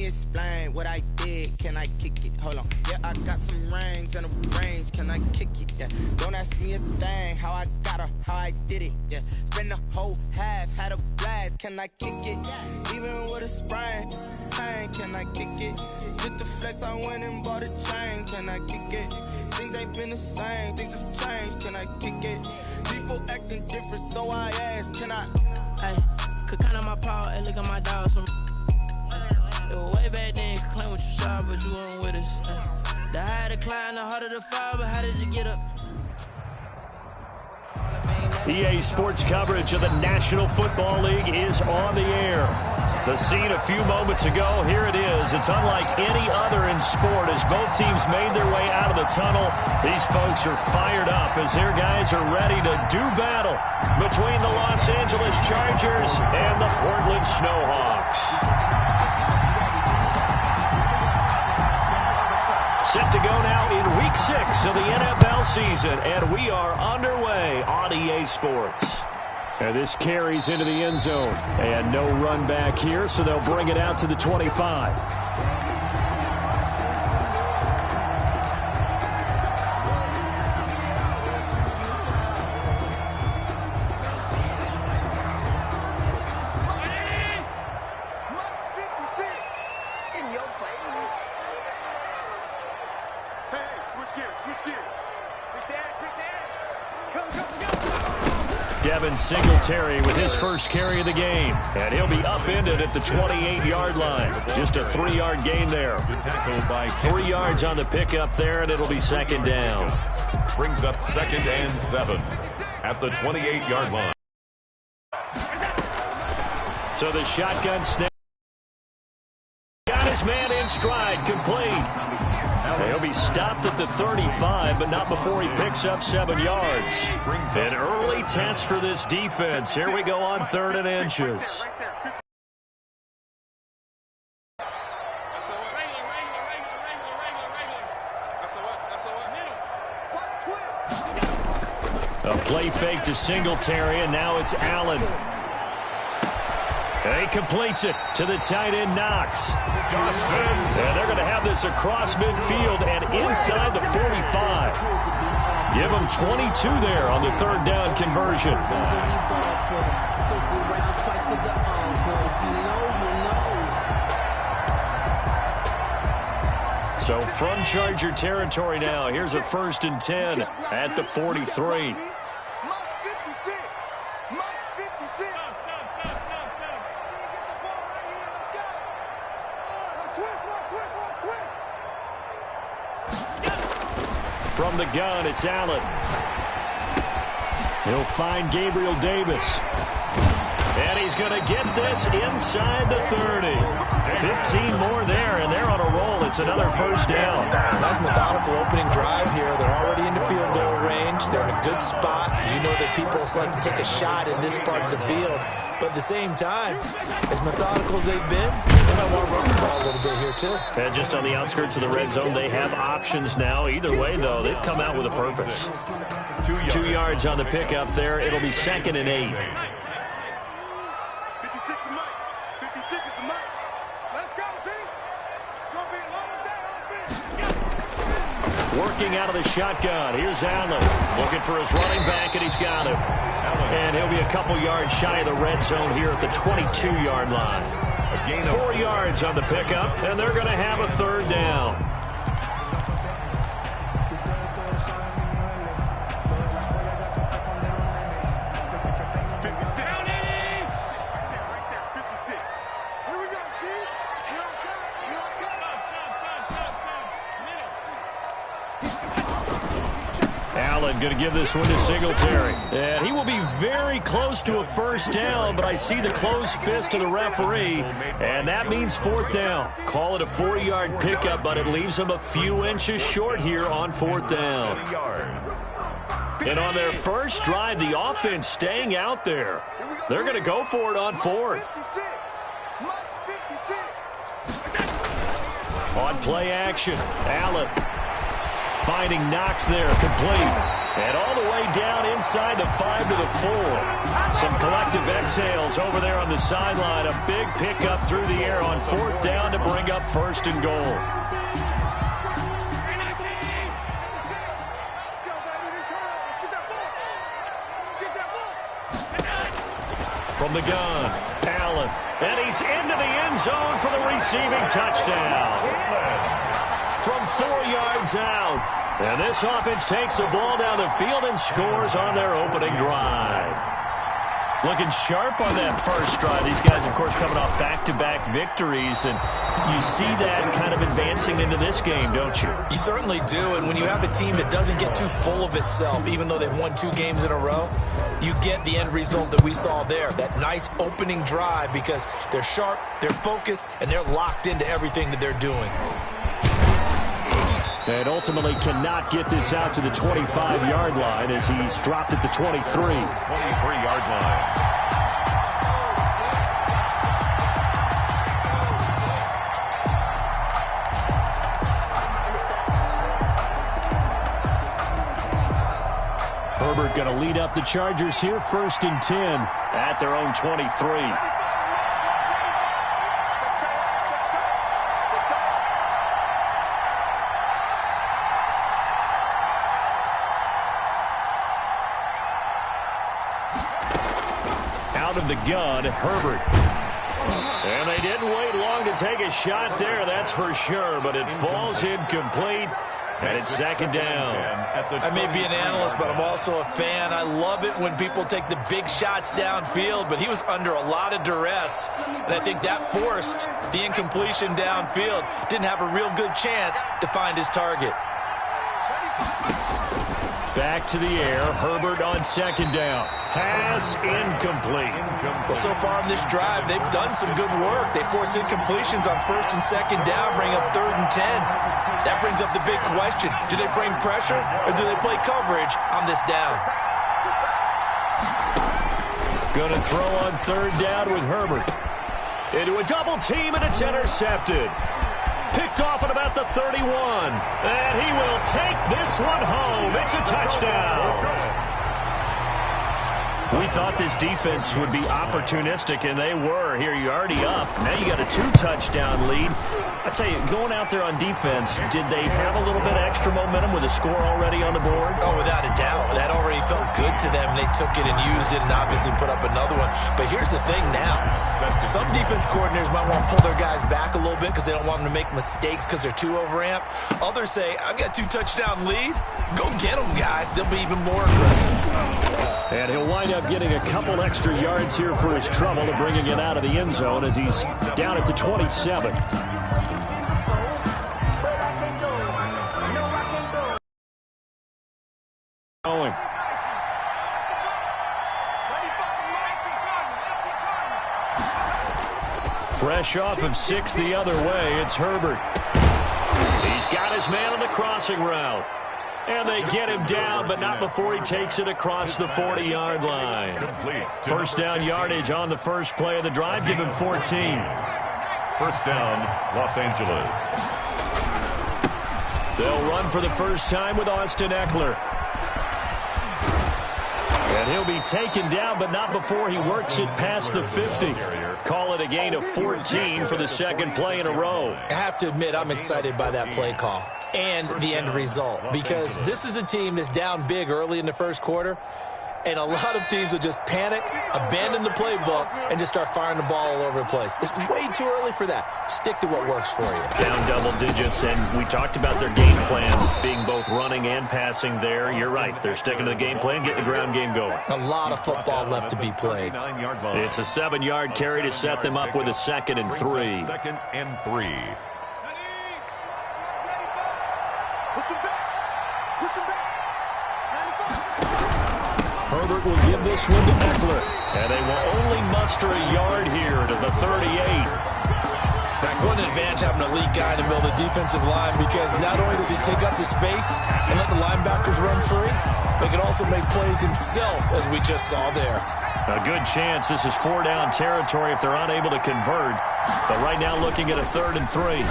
explain what I did. Can I kick it? Hold on. Yeah, I got some rings and a range. Can I kick it? Yeah. Don't ask me a thing. How I got her, how I did it. Yeah. Spend the whole half, had a blast. Can I kick it? Even with a sprain, pain. Can I kick it? Just the flex, I went and bought a chain. Can I kick it? Things ain't been the same. Things have changed. Can I kick it? People acting different, so I ask. Can I? Hey, could count on my power and look at my dogs from. It was way back then, you could claim what you saw, but you weren't with us. The higher the climb, the harder the fall, but how did you get up? EA Sports coverage of the National Football League is on the air. The scene a few moments ago, here it is. It's unlike any other in sport as both teams made their way out of the tunnel. These folks are fired up as their guys are ready to do battle between the Los Angeles Chargers and the Portland Snowhawks. Set to go now in Week 6 of the NFL season, and we are underway on EA Sports. And this carries into the end zone. And no run back here, so they'll bring it out to the 25. Singletary with his first carry of the game, and he'll be upended at the 28-yard line. Just a 3-yard gain there. 3 yards on the pickup there, and it'll be second down. Brings up 2nd and 7 at the 28-yard line. So the shotgun snap. Got his man in stride, complete. He'll be stopped at the 35, but not before he picks up 7 yards. An early test for this defense. Here we go on 3rd and inches. A play fake to Singletary, and now it's Allen. And he completes it to the tight end, Knox. And they're going to have this across midfield and inside the 45. Give them 22 there on the 3rd down conversion. So from Charger territory now, here's a 1st and 10 at the 43. From the gun, it's Allen. He'll find Gabriel Davis. And he's going to get this inside the 30. 15 more there, and they're on a roll. It's another 1st down. Nice methodical opening drive here. They're already in the field goal range. They're in a good spot. You know that people like to take a shot in this part of the field. But at the same time, as methodical as they've been, they might want to run the ball a little bit here too. And just on the outskirts of the red zone, they have options now. Either way, though, they've come out with a purpose. 2 yards on the pickup there. It'll be 2nd and 8. Working out of the shotgun. Here's Allen looking for his running back, and he's got him. And he'll be a couple yards shy of the red zone here at the 22-yard line. 4 yards on the pickup, and they're going to have a 3rd down. Going to give this one to Singletary. And he will be very close to a 1st down, but I see the closed fist of the referee, and that means 4th down. Call it a 4-yard pickup, but it leaves him a few inches short here on 4th down. And on their first drive, the offense staying out there. They're going to go for it on 4th. On play action, Allen finding Knox there, complete. And all the way down inside the 5 to the 4. Some collective exhales over there on the sideline. A big pickup through the air on 4th down to bring up 1st and goal. From the gun, Allen. And he's into the end zone for the receiving touchdown. From 4 yards out. And this offense takes the ball down the field and scores on their opening drive. Looking sharp on that first drive. These guys, of course, coming off back-to-back victories. And you see that kind of advancing into this game, don't you? You certainly do. And when you have a team that doesn't get too full of itself, even though they've won 2 games in a row, you get the end result that we saw there. That nice opening drive because they're sharp, they're focused, and they're locked into everything that they're doing. And ultimately cannot get this out to the 25-yard line as he's dropped at the 23. 23-yard line. Herbert going to lead up the Chargers here, 1st and 10 at their own 23. Of the gun, Herbert. And they didn't wait long to take a shot there, that's for sure, but it falls incomplete, and it's 2nd down. I may be an analyst, but I'm also a fan. I love it when people take the big shots downfield, but he was under a lot of duress, and I think that forced the incompletion downfield. Didn't have a real good chance to find his target. Back to the air, Herbert on 2nd down. Pass incomplete. Well, so far in this drive, they've done some good work. They force incompletions on 1st and 2nd down, bring up 3rd and 10. That brings up the big question. Do they bring pressure or do they play coverage on this down? Going to throw on 3rd down with Herbert. Into a double team, and it's intercepted. Picked off at about the 31. And he will take this one home. It's a touchdown. We thought this defense would be opportunistic, and they were. Here, you're already up. Now you got a 2-touchdown lead. I tell you, going out there on defense, did they have a little bit of extra momentum with a score already on the board? Oh, without a doubt. That already felt good to them, and they took it and used it and obviously put up another one. But here's the thing now. Some defense coordinators might want to pull their guys back a little bit because they don't want them to make mistakes because they're too overamped. Others say, I've got a 2-touchdown lead. Go get them, guys. They'll be even more aggressive. And he'll wind up getting a couple extra yards here for his trouble to bringing it out of the end zone as he's down at the 27. Going. Fresh off of 6 the other way, it's Herbert. He's got his man on the crossing route. And they get him down, but not before he takes it across the 40-yard line. 1st down yardage on the first play of the drive. Give him 14. 1st down, Los Angeles. They'll run for the first time with Austin Eckler. And he'll be taken down, but not before he works it past the 50. Call it a gain of 14 for the 2nd play in a row. I have to admit, I'm excited by that play call and the end result because this is a team that's down big early in the 1st quarter, and a lot of teams will just panic, abandon the playbook, and just start firing the ball all over the place. It's way too early for that. Stick to what works for you. Down double digits, and we talked about their game plan being both running and passing there. You're right. They're sticking to the game plan, getting the ground game going. A lot of football left to be played. It's a 7-yard carry to set them up with a 2nd and 3. 2nd and 3. Herbert will give this one to Eckler. And they will only muster a yard here to the 38. What an advantage having a lead guy in the middle of the defensive line because not only does he take up the space and let the linebackers run free, but he can also make plays himself, as we just saw there. A good chance this is 4-down territory if they're unable to convert. But right now looking at a 3rd and 3.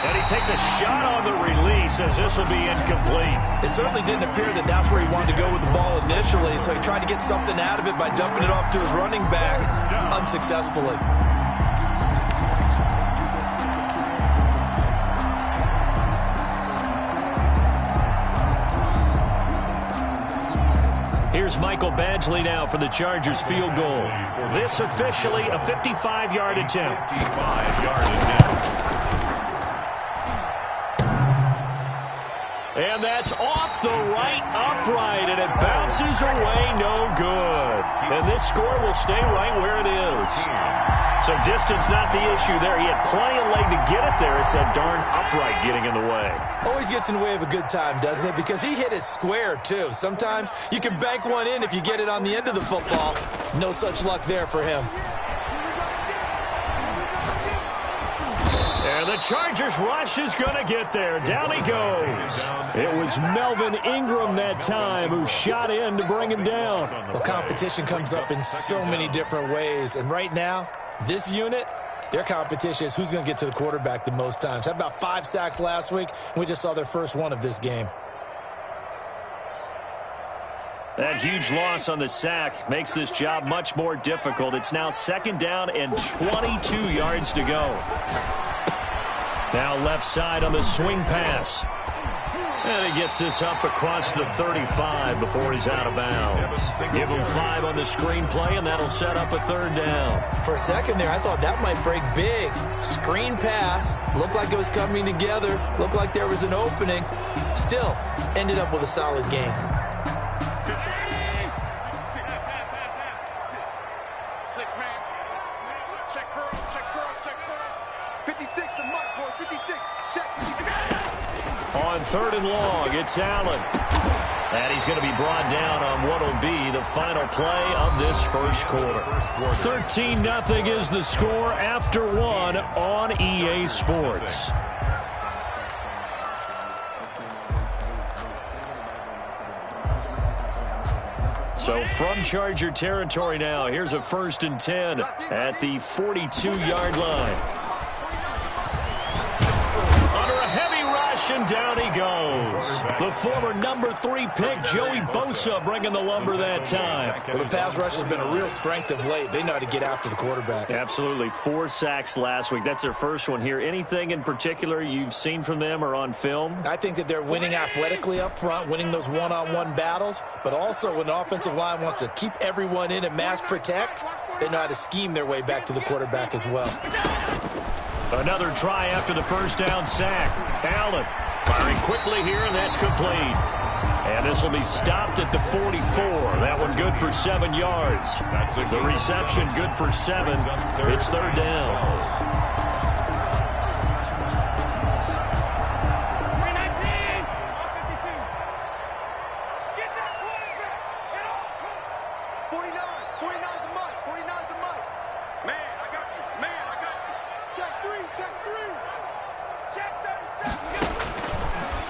And he takes a shot on the release as this will be incomplete. It certainly didn't appear that that's where he wanted to go with the ball initially, so he tried to get something out of it by dumping it off to his running back unsuccessfully. Here's Michael Badgley now for the Chargers field goal. This officially a 55-yard attempt. 55-yard attempt. And that's off the right upright, and it bounces away no good. And this score will stay right where it is. So distance not the issue there. He had plenty of leg to get it there. It's that darn upright getting in the way. Always gets in the way of a good time, doesn't it? Because he hit it square, too. Sometimes you can bank one in if you get it on the end of the football. No such luck there for him. And the Chargers rush is going to get there. Down he goes. It was Melvin Ingram that time who shot in to bring him down. Well, competition comes up in so many different ways. And right now, this unit, their competition is who's going to get to the quarterback the most times. Had about 5 sacks last week, and we just saw their first one of this game. That huge loss on the sack makes this job much more difficult. It's now 2nd down and 22 yards to go. Now left side on the swing pass. And he gets this up across the 35 before he's out of bounds. Give him 5 on the screen play, and that'll set up a 3rd down. For a second there, I thought that might break big. Screen pass. Looked like it was coming together. Looked like there was an opening. Still, ended up with a solid game. On 3rd and long, it's Allen. And he's going to be brought down on what will be the final play of this first quarter. 13-0 is the score after 1 on EA Sports. So from Charger territory now, here's a 1st and 10 at the 42-yard line. And down he goes. The former number 3 pick, Joey Bosa, bringing the lumber that time. Well, the pass rush has been a real strength of late. They know how to get after the quarterback. Absolutely. 4 sacks last week. That's their first one here. Anything in particular you've seen from them or on film? I think that they're winning athletically up front, winning those one-on-one battles, but also when the offensive line wants to keep everyone in and mass protect, they know how to scheme their way back to the quarterback as well. Another try after the first down sack. Allen firing quickly here, and that's complete. And this will be stopped at the 44. That one good for 7 yards. The reception good for 7. It's 3rd down.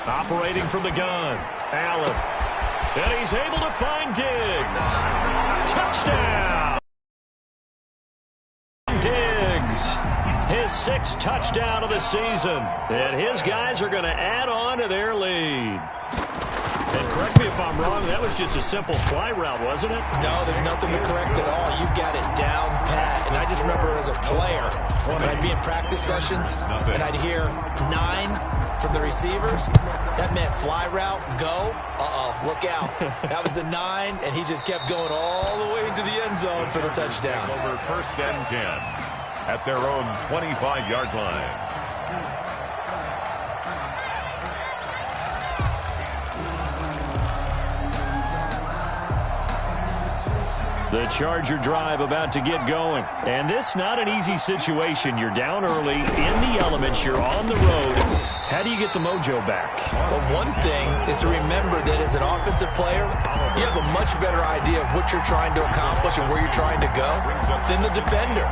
Operating from the gun, Allen. And he's able to find Diggs. Touchdown! Diggs, his 6th touchdown of the season. And his guys are going to add on to their lead. And correct me if I'm wrong, that was just a simple fly route, wasn't it? No, there's nothing to correct at all. You've got it down pat. And I just remember as a player, when I'd be in practice sessions, and I'd hear 9 from the receivers, that meant fly route, go, look out. That was the 9, and he just kept going all the way into the end zone for the touchdown. Over 1st and 10 at their own 25-yard line. The Charger drive about to get going. And this not an easy situation. You're down early, in the elements, you're on the road. How do you get the mojo back? Well, one thing is to remember that as an offensive player, you have a much better idea of what you're trying to accomplish and where you're trying to go than the defender.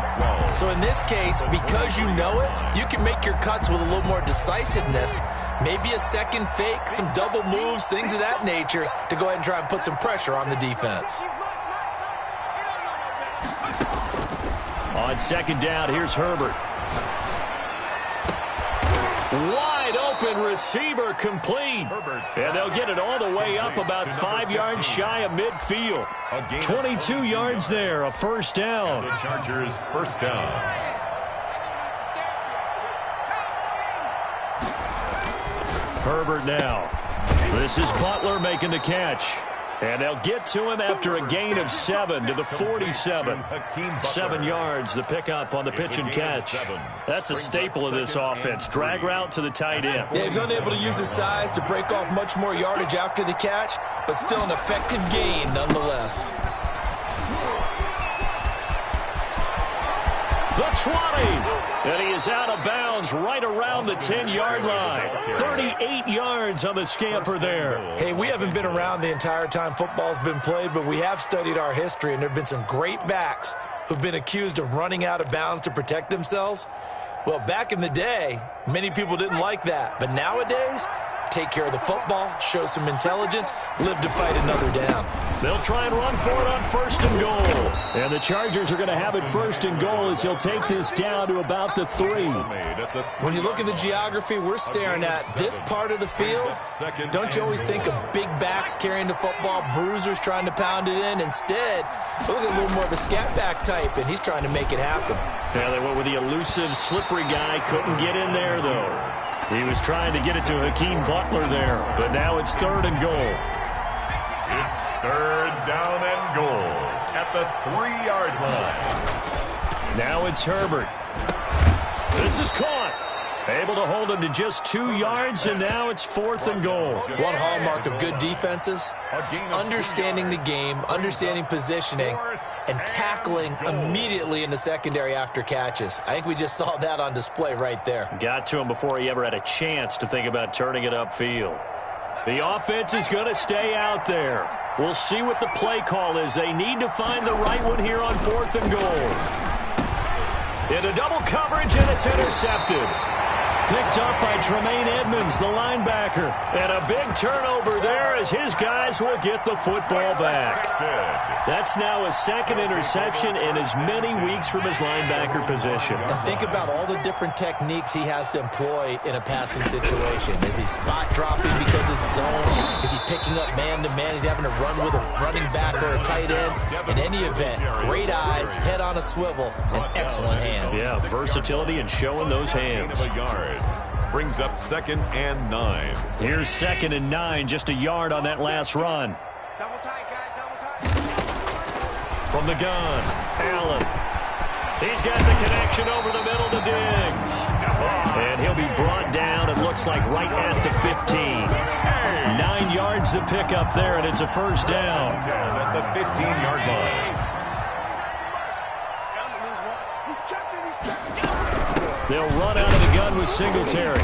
So in this case, because you know it, you can make your cuts with a little more decisiveness. Maybe a second fake, some double moves, things of that nature to go ahead and try and put some pressure on the defense. On 2nd down, here's Herbert. Wide open receiver complete. And they'll get it all the way up about 5 yards shy of midfield. 22 yards there, a first down. The Chargers first down. Herbert now. This is Butler making the catch. And they'll get to him after a gain of 7 to the 47. 7 yards, the pickup on the pitch and catch. That's a staple of this offense. Drag route to the tight end. Yeah, he's unable to use his size to break off much more yardage after the catch, but still an effective gain nonetheless. The 20. And he is out of bounds right around the 10-yard line. 38 yards on the scamper there. Hey, we haven't been around the entire time football's been played, but we have studied our history, and there have been some great backs who've been accused of running out of bounds to protect themselves. Well, back in the day, many people didn't like that. But nowadays, take care of the football, show some intelligence, live to fight another down. They'll try and run for it on 1st and goal. And the Chargers are going to have it 1st and goal as he'll take this down to about the 3. When you look at the geography we're staring at, this part of the field, don't you always think of big backs carrying the football, bruisers trying to pound it in? Instead, look at a little more of a scat back type, and he's trying to make it happen. Yeah, they went with the elusive, slippery guy. Couldn't get in there, though. He was trying to get it to Hakeem Butler there, but now it's 3rd and goal. It's 3rd down and goal at the 3-yard line. Now it's Herbert. This is caught. Able to hold him to just 2 yards, and now it's 4th and goal. One hallmark of good defenses is understanding the game, understanding positioning, and tackling immediately in the secondary after catches. I think we just saw that on display right there. Got to him before he ever had a chance to think about turning it upfield. The offense is going to stay out there. We'll see what the play call is. They need to find the right one here on 4th and goal. Into double coverage, and it's intercepted. Picked up by Tremaine Edmonds, the linebacker. And a big turnover there as his guys will get the football back. That's now a 2nd interception in as many weeks from his linebacker position. And think about all the different techniques he has to employ in a passing situation. Is he spot dropping because it's zone? Is he picking up man-to-man? Is he having to run with a running back or a tight end? In any event, great eyes, head on a swivel, and excellent hands. Yeah, versatility and showing those hands. Brings up 2nd and 9. Here's 2nd and 9, just a yard on that last run. Double tight, guys, double tight. From the gun, Allen. He's got the connection over the middle to Diggs. And he'll be brought down, it looks like, right at the 15. 9 yards to pick up there, and it's a first down. At the 15-yard line. They'll run out of the gun with Singletary.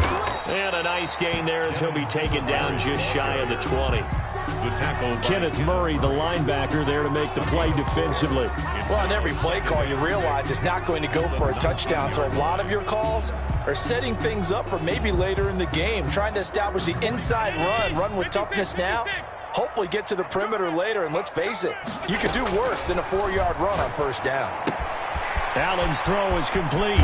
And a nice gain there as he'll be taken down just shy of the 20. The tackle, Kenneth Murray, the linebacker, there to make the play defensively. Well, on every play call, you realize it's not going to go for a touchdown, so a lot of your calls are setting things up for maybe later in the game, trying to establish the inside run with toughness now, hopefully get to the perimeter later, and let's face it, you could do worse than a 4-yard run on 1st down. Allen's throw is complete.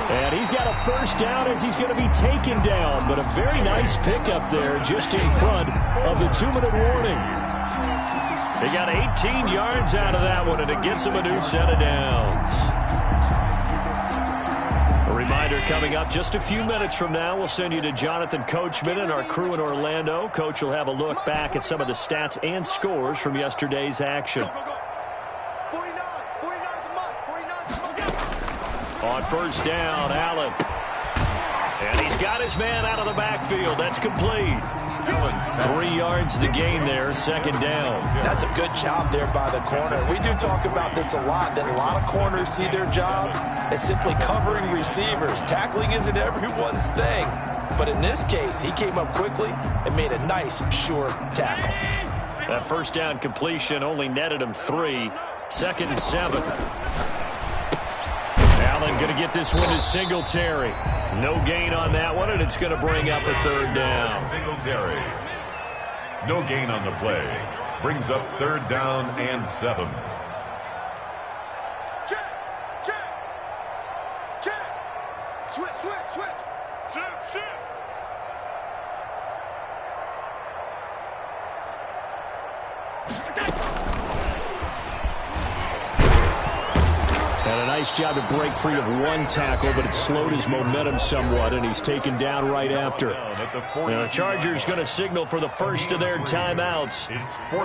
And he's got a first down as he's going to be taken down. But a very nice pickup there just in front of the 2-minute warning. He got 18 yards out of that one, and it gets him a new set of downs. A reminder coming up just a few minutes from now, we'll send you to Jonathan Coachman and our crew in Orlando. Coach will have a look back at some of the stats and scores from yesterday's action. On first down, Allen. And he's got his man out of the backfield. That's complete. 3 yards the gain there, 2nd down. That's a good job there by the corner. We do talk about this a lot, that a lot of corners see their job as simply covering receivers. Tackling isn't everyone's thing. But in this case, he came up quickly and made a nice, sure tackle. That first down completion only netted him 3. 2nd and 7. Allen going to get this one to Singletary. No gain on that one, and it's going to bring up a 3rd down. Singletary. No gain on the play. Brings up 3rd down and 7. Check. Switch. nice job to break free of one tackle, but it slowed his momentum somewhat, and he's taken down right after. The Chargers going to signal for the first of their timeouts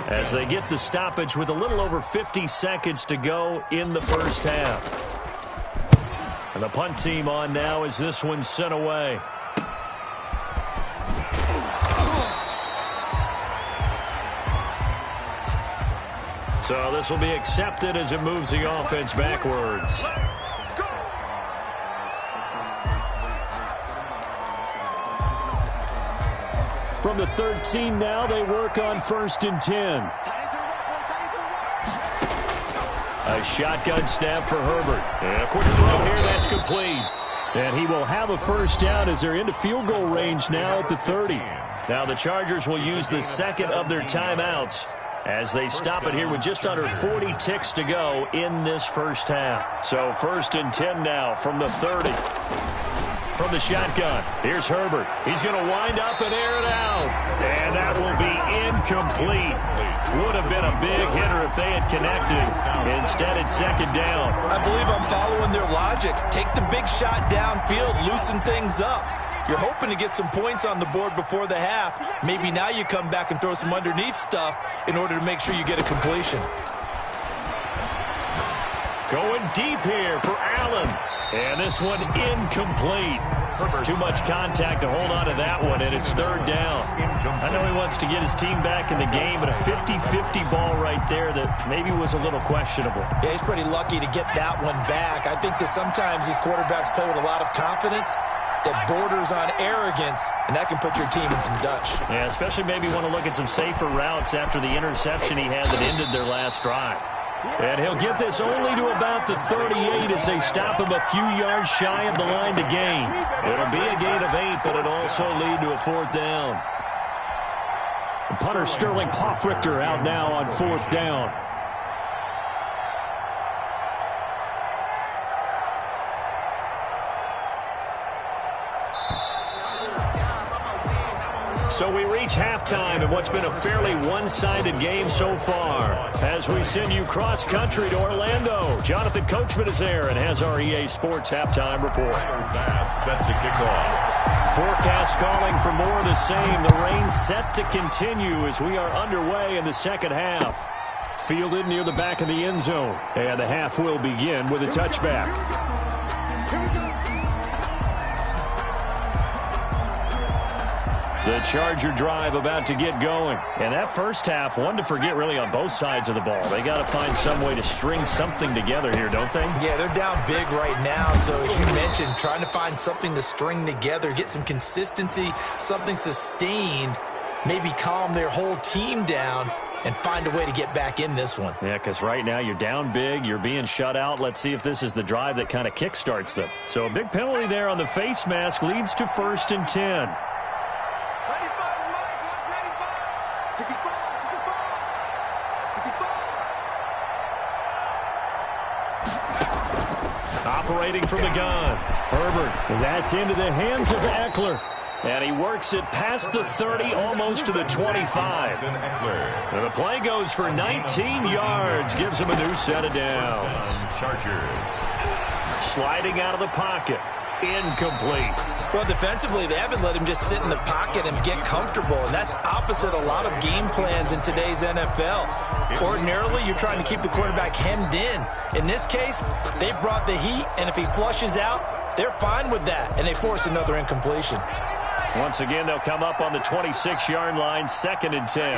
as they get the stoppage with a little over 50 seconds to go in the first half. And the punt team on now as this one's sent away. So this will be accepted as it moves the offense backwards. From the 13 now, they work on 1st and 10. A shotgun snap for Herbert. And a quick throw here, that's complete. And he will have a first down as they're into field goal range now at the 30. Now the Chargers will use the second of their timeouts as they stop it here with just under 40 ticks to go in this first half. So 1st and 10 now from the 30. From the shotgun, here's Herbert. He's going to wind up and air it out. And that will be incomplete. Would have been a big hitter if they had connected. Instead, it's 2nd down. I believe I'm following their logic. Take the big shot downfield, loosen things up. You're hoping to get some points on the board before the half. Maybe now you come back and throw some underneath stuff in order to make sure you get a completion. Going deep here for Allen. And this one incomplete. Too much contact to hold on to that one, and it's 3rd down. I know he wants to get his team back in the game, but a 50-50 ball right there that maybe was a little questionable. Yeah, he's pretty lucky to get that one back. I think that sometimes these quarterbacks play with a lot of confidence that borders on arrogance, and that can put your team in some Dutch. Yeah, especially maybe want to look at some safer routes after the interception he had that ended their last drive. And he'll get this only to about the 38 as they stop him a few yards shy of the line to gain. It'll be a gain of 8, but it'll also lead to a 4th down. Punter Sterling Hoffrichter out now on 4th down. So we reach halftime in what's been a fairly one-sided game so far. As we send you cross-country to Orlando, Jonathan Coachman is there and has our EA Sports halftime report. Set to kick off. Forecast calling for more of the same. The rain set to continue as we are underway in the second half. Fielded near the back of the end zone. And the half will begin with a touchback. The Charger drive about to get going. And that first half, one to forget really on both sides of the ball. They got to find some way to string something together here, don't they? Yeah, they're down big right now. So as you mentioned, trying to find something to string together, get some consistency, something sustained, maybe calm their whole team down and find a way to get back in this one. Yeah, because right now you're down big, you're being shut out. Let's see if this is the drive that kind of kickstarts them. So a big penalty there on the face mask leads to 1st and 10. Operating from the gun. Herbert. That's into the hands of Eckler. And he works it past the 30, almost to the 25. And the play goes for 19 yards. Gives him a new set of downs. Chargers. Sliding out of the pocket. Incomplete. Well, defensively, they haven't let him just sit in the pocket and get comfortable, and that's opposite a lot of game plans in today's NFL. Ordinarily, you're trying to keep the quarterback hemmed in. In this case, they've brought the heat, and if he flushes out, they're fine with that, and they force another incompletion. Once again, they'll come up on the 26-yard line, 2nd and 10.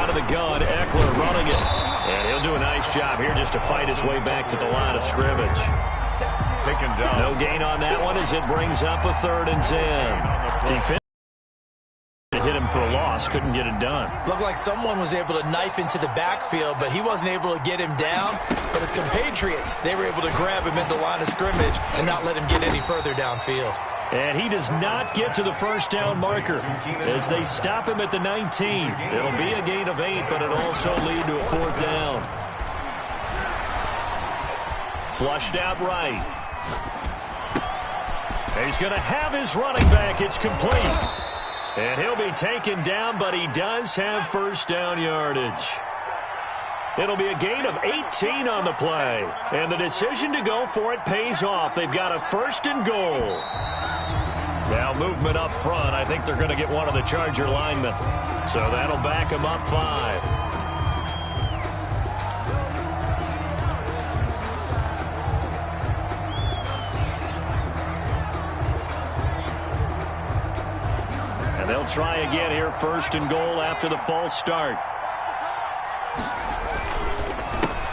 Out of the gun, Eckler running it. And he'll do a nice job here just to fight his way back to the line of scrimmage. Taken down. No gain on that one as it brings up a 3rd and 10. Defense hit him for a loss, couldn't get it done. Looked like someone was able to knife into the backfield, but he wasn't able to get him down. But his compatriots, they were able to grab him at the line of scrimmage and not let him get any further downfield. And he does not get to the first down marker as they stop him at the 19. It'll be a gain of 8, but it'll also lead to a 4th down. Flushed out right. He's going to have his running back. It's complete. And he'll be taken down, but he does have first down yardage. It'll be a gain of 18 on the play. And the decision to go for it pays off. They've got a 1st and goal. Now movement up front. I think they're going to get one of the Charger linemen. So that'll back them up 5. And they'll try again here, 1st and goal after the false start.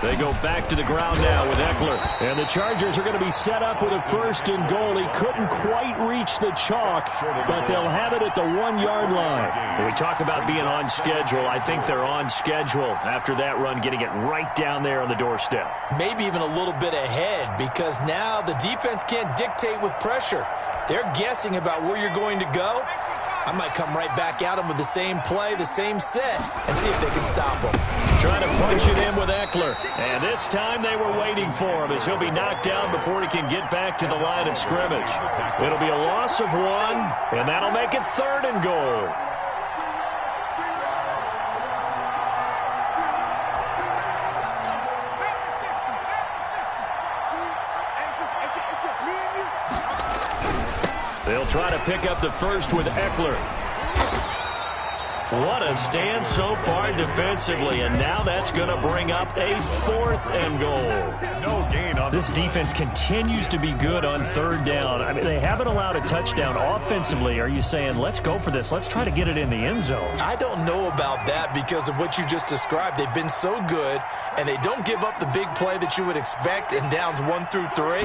They go back to the ground now with Eckler. And the Chargers are going to be set up with a 1st and goal. He couldn't quite reach the chalk, but they'll have it at the 1-yard line. When we talk about being on schedule, I think they're on schedule after that run, getting it right down there on the doorstep. Maybe even a little bit ahead, because now the defense can't dictate with pressure. They're guessing about where you're going to go. I might come right back at them with the same play, the same set, and see if they can stop them. Trying to punch it in with Eckler. And this time they were waiting for him as he'll be knocked down before he can get back to the line of scrimmage. It'll be a loss of 1, and that'll make it 3rd and goal. They'll try to pick up the 1st with Eckler. What a stand so far defensively, and now that's going to bring up a 4th and goal. No gain on this defense continues to be good on 3rd down. I mean, they haven't allowed a touchdown offensively. Are you saying, let's go for this, let's try to get it in the end zone? I don't know about that because of what you just described. They've been so good, and they don't give up the big play that you would expect in downs 1 through 3.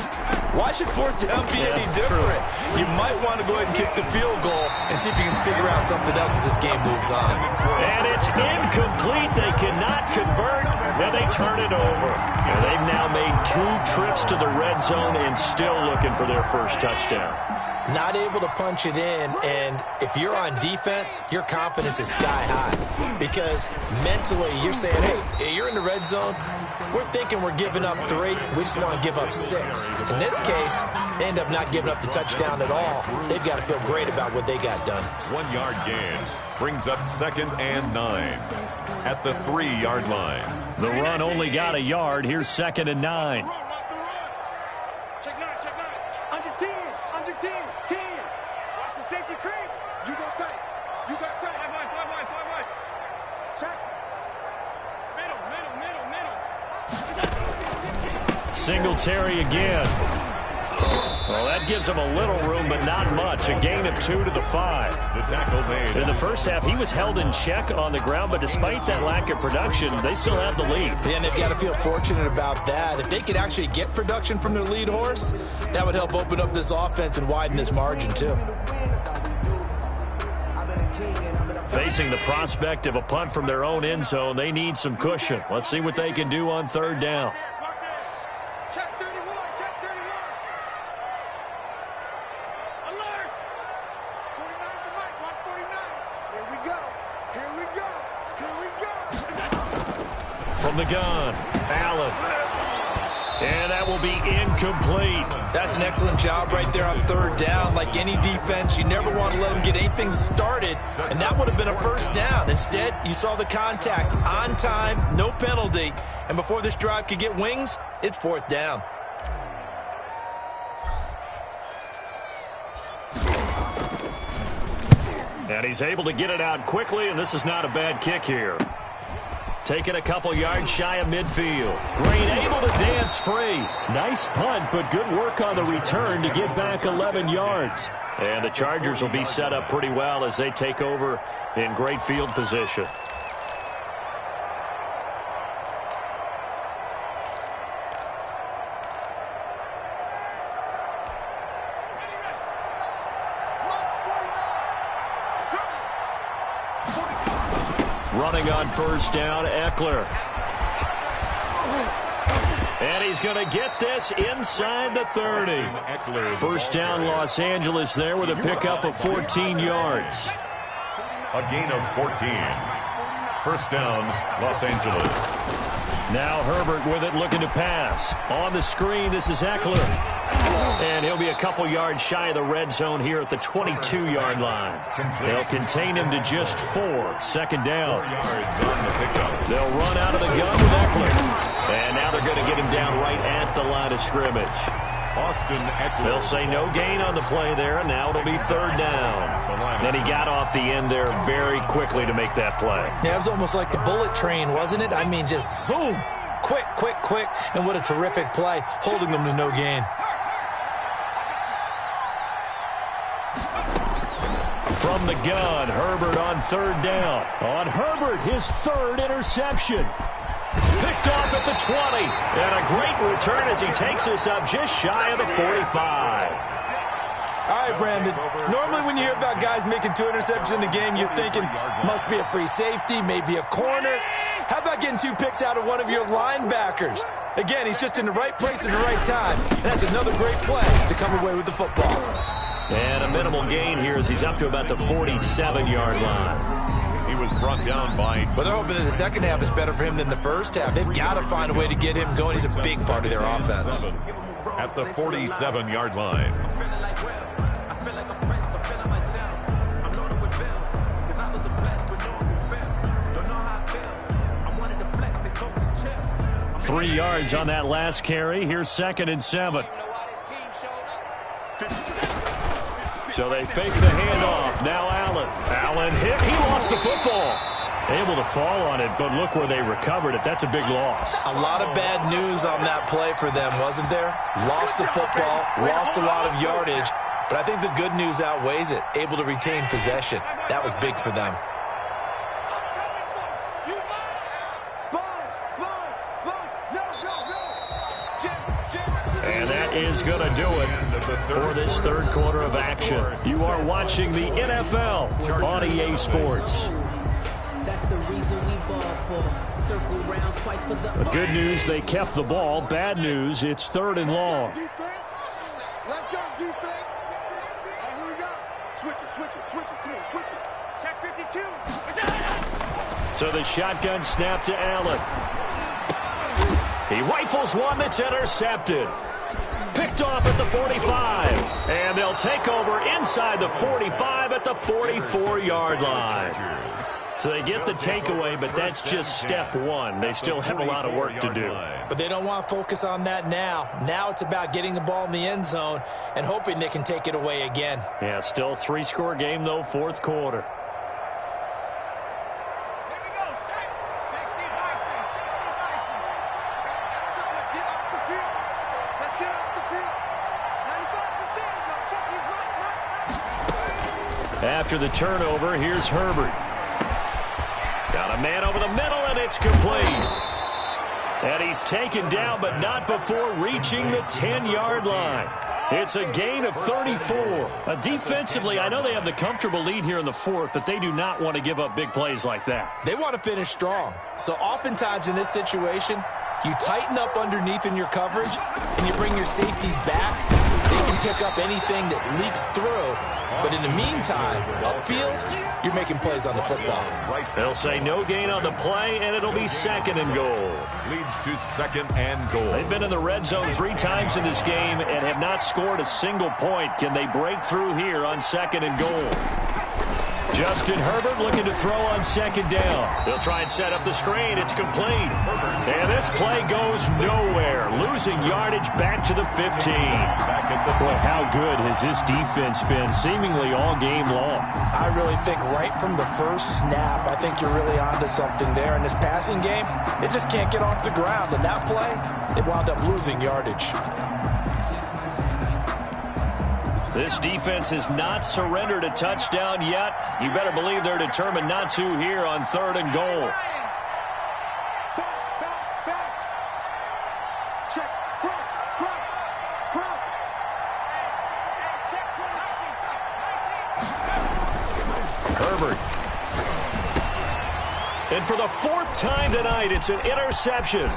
Why should 4th down be any different? You might want to go ahead and kick the field goal and see if you can figure out something else as this game moves on. And it's incomplete. They cannot convert, and they turn it over. And they've now made 2 trips to the red zone and still looking for their 1st touchdown. Not able to punch it in, and if you're on defense, your confidence is sky high. Because mentally, you're saying, hey, you're in the red zone. We're thinking we're giving up 3. We just want to give up 6. In this case, they end up not giving up the touchdown at all. They've got to feel great about what they got done. 1-yard gain brings up 2nd and 9 at the 3-yard line. The run only got a yard. Here's 2nd and 9. Check 9, check 9. Under 10, under 10, 10. Watch the safety creep. You go tight. You got tight. 5 wide. Check. Middle. Singletary again. Well, that gives him a little room, but not much. A gain of 2 to the 5. The tackle made. In the first half, he was held in check on the ground, but despite that lack of production, they still have the lead. Yeah, and they've got to feel fortunate about that. If they could actually get production from their lead horse, that would help open up this offense and widen this margin, too. Facing the prospect of a punt from their own end zone, they need some cushion. Let's see what they can do on 3rd down. Check 31, check 31. Alert. 49's the mic, watch 49. Here we go. From the gun, Allen. And that will be incomplete. That's an excellent job right there on 3rd down. Like any defense, you never want to let them get anything started, and that would have been a 1st down. Instead, you saw the contact on time, no penalty, and before this drive could get wings, it's 4th down. And he's able to get it out quickly, and this is not a bad kick here. Taking a couple yards shy of midfield. Green able to dance free. Nice punt, but good work on the return to get back 11 yards. And the Chargers will be set up pretty well as they take over in great field position. Running on 1st down, Eckler. And he's going to get this inside the 30. 1st down, Los Angeles there with a pickup of 14 yards. A gain of 14. 1st down, Los Angeles. Now Herbert with it, looking to pass. On the screen, this is Eckler. And he'll be a couple yards shy of the red zone here at the 22-yard line. They'll contain him to just 4. Second down. They'll run out of the gun with Eckler. And now they're going to get him down right at the line of scrimmage. They'll say no gain on the play there, and now it'll be third down. Then he got off the end there very quickly to make that play. Yeah, it was almost like the bullet train, wasn't it? I mean, just zoom. Quick, quick, quick. And what a terrific play, holding them to no gain. From the gun, Herbert on third down. On Herbert, his third interception. Picked off at the 20. And a great return as he takes us up just shy of the 45. All right, Brandon. Normally when you hear about guys making 2 interceptions in the game, you're thinking must be a free safety, maybe a corner. How about getting 2 picks out of one of your linebackers? Again, he's just in the right place at the right time. And that's another great play to come away with the football. And a minimal gain here as he's up to about the 47-yard line. He was brought down by... But they're hoping that the second half is better for him than the first half. They've got to find a way to get him going. He's a big part of their offense. At the 47-yard line. 3 yards on that last carry. Here's 2nd and 7. So they fake the handoff. Now Allen. Allen hit. He lost the football. Able to fall on it, but look where they recovered it. That's a big loss. A lot of bad news on that play for them, wasn't there? Lost the football, lost a lot of yardage, but I think the good news outweighs it. Able to retain possession. That was big for them. And that is going to do it for this third quarter of action. You are watching the NFL on EA Sports. That's the reason we ball for. Circle round twice for the... Good news, they kept the ball. Bad news, it's 3rd and long. Defense. Let's go, defense. All right, here we go. Switch it. Come on, switch it. Check 52. So the shotgun snap to Allen. He rifles one that's intercepted. Picked off at the 45. And they'll take over inside the 45 at the 44-yard line. So they get the takeaway, but that's just step one. They still have a lot of work to do. But they don't want to focus on that now. Now it's about getting the ball in the end zone and hoping they can take it away again. Yeah, still a 3-score game, though, 4th quarter. After the turnover, here's Herbert. Got a man over the middle, and it's complete. And he's taken down, but not before reaching the 10-yard line. It's a gain of 34. Defensively, I know they have the comfortable lead here in the 4th, but they do not want to give up big plays like that. They want to finish strong. So oftentimes in this situation, you tighten up underneath in your coverage, and you bring your safeties back. They can pick up anything that leaks through. But in the meantime, upfield, you're making plays on the football. They'll say no gain on the play, and it'll be 2nd and goal. Leads to 2nd and goal. They've been in the red zone 3 times in this game and have not scored a single point. Can they break through here on 2nd and goal? Justin Herbert looking to throw on 2nd down. They'll try and set up the screen. It's complete. And this play goes nowhere. Losing yardage back to the 15. Boy, how good has this defense been seemingly all game long? I really think right from the first snap, I think you're really onto something there. In this passing game, it just can't get off the ground. And that play, it wound up losing yardage. This defense has not surrendered a touchdown yet. You better believe they're determined not to here on 3rd and goal. Check, cross. Herbert. And for the 4th time tonight, it's an interception.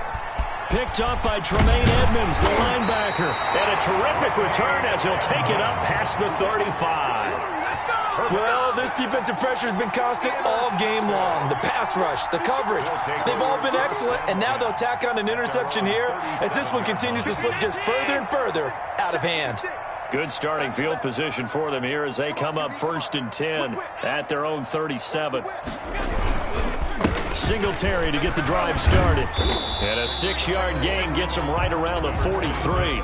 Picked up by Tremaine Edmonds, the linebacker. And a terrific return as he'll take it up past the 35. Well, this defensive pressure has been constant all game long. The pass rush, the coverage, they've all been excellent, and now they'll tack on an interception here as this one continues to slip just further and further out of hand. Good starting field position for them here as they come up 1st and 10 at their own 37. Singletary to get the drive started. And a 6-yard gain gets him right around the 43.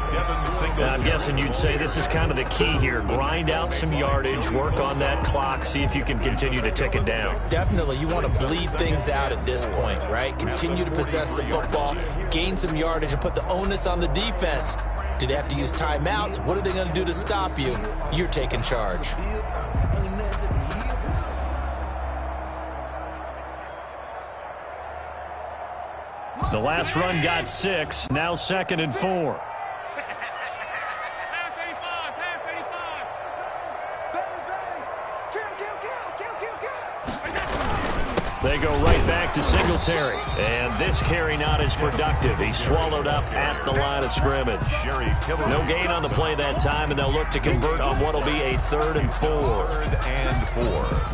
Now, I'm guessing you'd say this is kind of the key here. Grind out some yardage, work on that clock, see if you can continue to tick it down. Definitely. You want to bleed things out at this point, right? Continue to possess the football, gain some yardage, and put the onus on the defense. Do they have to use timeouts? What are they going to do to stop you? You're taking charge. The last run got 6, now 2nd and 4. They go right back to Singletary. And this carry not as productive. He's swallowed up at the line of scrimmage. No gain on the play that time, and they'll look to convert on what will be a 3rd and 4. 3rd and 4.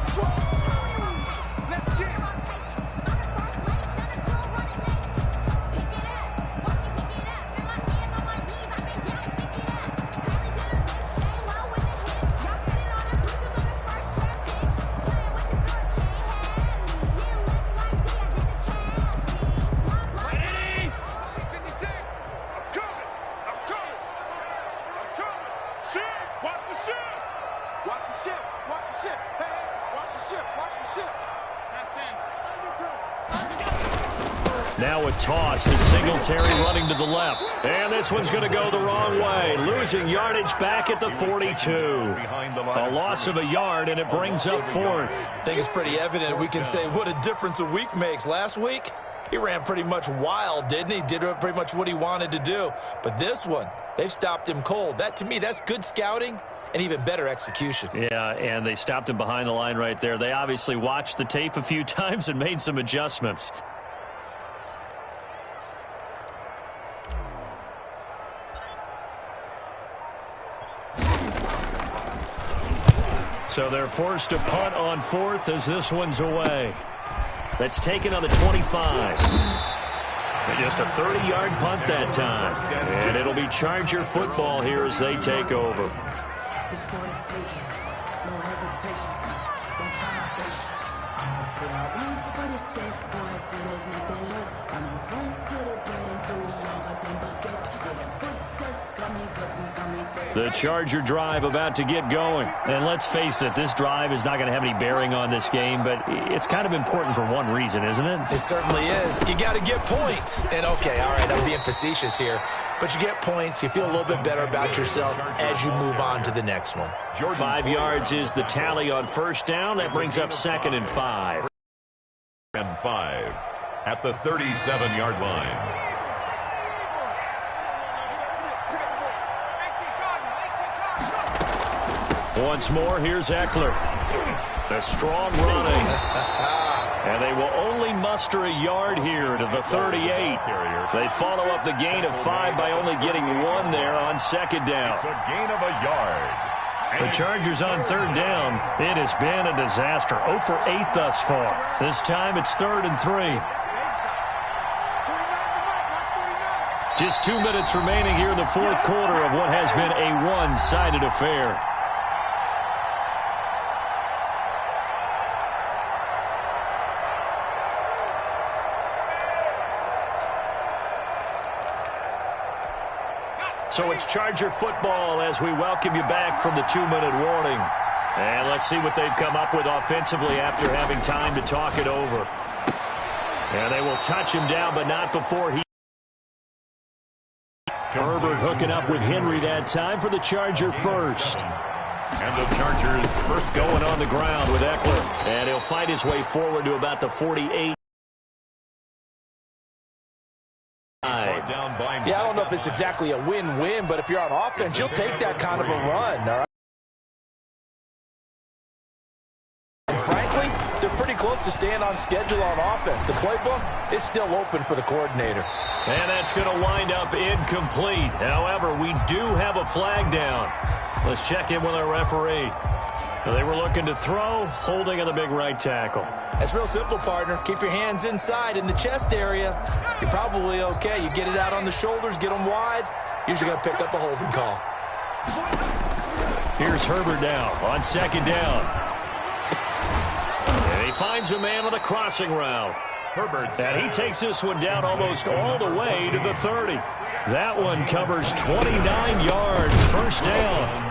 Now a toss to Singletary running to the left. And this one's going to go the wrong way. Losing yardage back at the 42. A loss of a yard, and it brings up 4th. I think it's pretty evident we can say what a difference a week makes. Last week, he ran pretty much wild, didn't he? Did pretty much what he wanted to do. But this one, they've stopped him cold. That, to me, that's good scouting and even better execution. Yeah, and they stopped him behind the line right there. They obviously watched the tape a few times and made some adjustments. So they're forced to punt on 4th as this one's away. That's taken on the 25. Just a 30-yard punt that time. And it'll be Charger football here as they take over. It's for the taking. No hesitation. Don't try my patience. I'ma put out one for the set, boy, till there's nothing left. I'ma run to the bed until we all got them buckets. Yeah, the footsteps coming, cause we coming first. The Charger drive about to get going. And let's face it, this drive is not going to have any bearing on this game, but it's kind of important for one reason, isn't it? It certainly is. You got to get points. And, okay, all right, I'm being facetious here. But you get points, you feel a little bit better about yourself as you move on to the next one. 5 yards is the tally on 1st down. That brings up 2nd and 5. And 5 at the 37-yard line. Once more, here's Eckler. The strong running. And they will only muster a yard here to the 38. They follow up the gain of 5 by only getting 1 there on 2nd down. It's a gain of a yard. The Chargers on 3rd down. It has been a disaster. 0 for 8 thus far. This time it's 3rd and 3. Just 2 minutes remaining here in the 4th quarter of what has been a one-sided affair. So it's Charger football as we welcome you back from the 2-minute warning. And let's see what they've come up with offensively after having time to talk it over. And they will touch him down, but not before he... Herbert hooking up with Henry that time for the Charger first. And the Chargers first going on the ground with Eckler. And he'll fight his way forward to about the 48. Yeah, I don't know if it's exactly a win-win, but if you're on offense, you'll take that kind of a run, all right? And frankly, they're pretty close to staying on schedule on offense. The playbook is still open for the coordinator. And that's going to wind up incomplete. However, we do have a flag down. Let's check in with our referee. They were looking to throw, holding on the big right tackle. That's real simple, partner. Keep your hands inside in the chest area. You're probably okay. You get it out on the shoulders, get them wide. Usually going to pick up a holding call. Here's Herbert now on second down. And he finds a man on the crossing route. Herbert. And he takes this one down almost all the way to the 30. That one covers 29 yards, first down.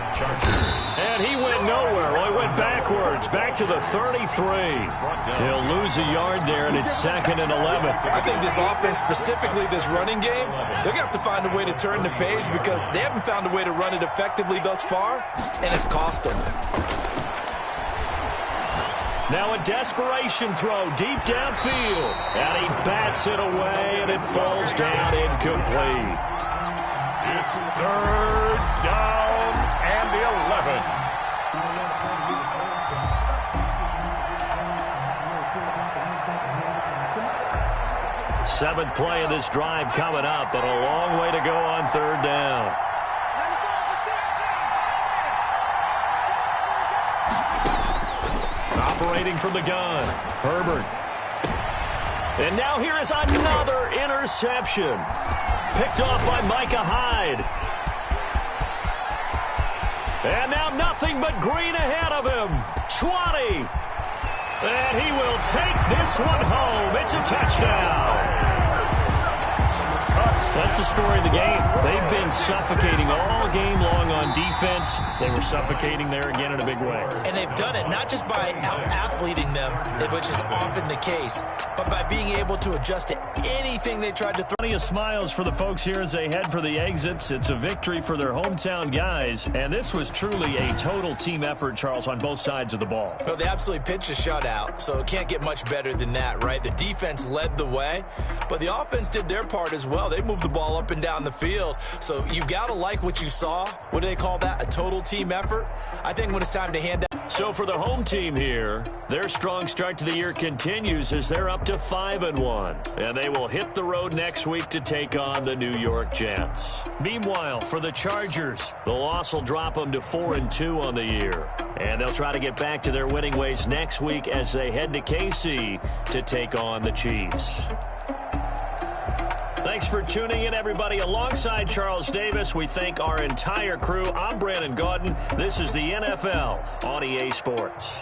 And he went nowhere. Well, he went backwards, back to the 33. He'll lose a yard there, and it's 2nd and 11. I think this offense, specifically this running game, they're going to have to find a way to turn the page because they haven't found a way to run it effectively thus far, and it's cost them. Now a desperation throw deep downfield. And he bats it away, and it falls down incomplete. It's 3rd down and 11. Seventh play of this drive coming up, but a long way to go on 3rd down. Operating from the gun, Herbert. And now here is another interception. Picked off by Micah Hyde. And now nothing but green ahead of him. 20. And he will take this one home. It's a touchdown. That's the story of the game. They've been suffocating all game long on defense. They were suffocating there again in a big way. And they've done it not just by out-athleting them, which is often the case, but by being able to adjust to anything they tried to throw. Plenty of smiles for the folks here as they head for the exits. It's a victory for their hometown guys. And this was truly a total team effort, Charles, on both sides of the ball. Well, they absolutely pitched a shutout, so it can't get much better than that, right? The defense led the way, but the offense did their part as well. They moved the ball up and down the field, so you got to like what you saw. What do they call that? A total team effort? I think when it's time to hand out. So for the home team here, their strong start to the year continues as they're up to 5-1. And they will hit the road next week to take on the New York Jets. Meanwhile, for the Chargers, the loss will drop them to 4-2 on the year. And they'll try to get back to their winning ways next week as they head to KC to take on the Chiefs. Thanks for tuning in, everybody. Alongside Charles Davis, we thank our entire crew. I'm Brandon Gaudin. This is the NFL on EA Sports.